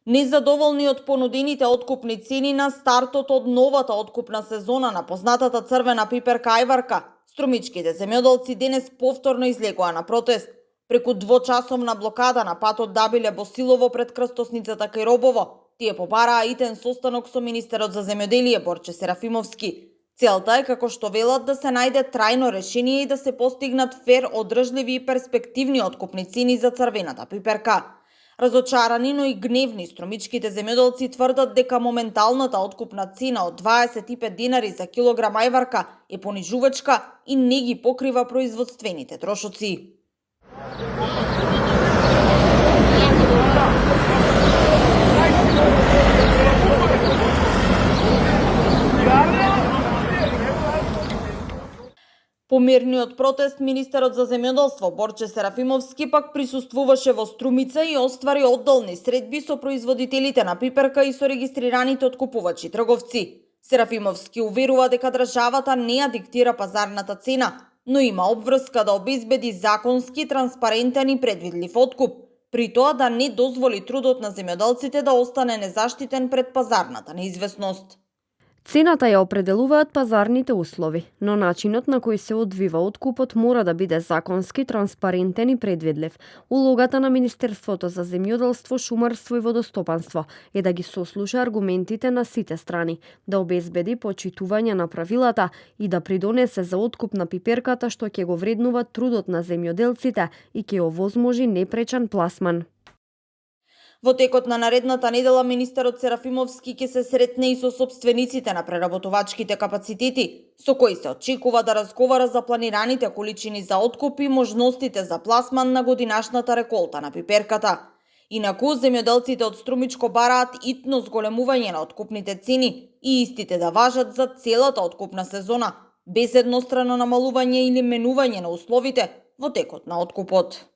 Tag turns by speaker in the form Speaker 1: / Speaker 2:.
Speaker 1: Незадоволни од понудените откупни цени на стартот од новата откупна сезона на познатата црвена пиперка ајварка, струмичките земјоделци денес повторно излегоа на протест. Преку двочасовна блокада на патот Дабиле-Босилово пред крстосницата кај Робово, тие побараа итен состанок со министерот за земјоделие Борче Серафимовски. Целта е, како што велат, да се најде трајно решение и да се постигнат фер, одржливи и перспективни откупни цени за црвената пиперка. Разочарани, но и гневни, струмичките земјоделци тврдат дека моменталната откупна цена од 25 динари за килограм ајварка е понижувачка и не ги покрива производствените трошоци. По мирниот протест, министерот за земјоделство Борче Серафимовски пак присуствуваше во Струмица и оствари одделни средби со производителите на пиперка и со регистрираните откупувачи трговци. Серафимовски уверува дека државата не ја диктира пазарната цена, но има обврска да обезбеди законски, транспарентен и предвидлив откуп, при тоа да не дозволи трудот на земјоделците да остане незаштитен пред пазарната неизвестност.
Speaker 2: Цената ја определуваат пазарните услови, но начинот на кој се одвива откупот мора да биде законски, транспарентен и предвидлив. Улогата на Министерството за земјоделство, шумарство и водостопанство е да ги сослуша аргументите на сите страни, да обезбеди почитување на правилата и да придонесе за откуп на пиперката што ќе го вреднува трудот на земјоделците и ќе овозможи непречен пласман.
Speaker 1: Во текот на наредната недела министерот Серафимовски ќе се сретне и со сопствениците на преработувачките капацитети, со кои се очекува да разговара за планираните количини за откуп и можностите за пласман на годинашната реколта на пиперката. Инаку, земјоделците од Струмичко бараат итно зголемување на откупните цени и истите да важат за целата откупна сезона, без еднострано намалување или менување на условите во текот на откупот.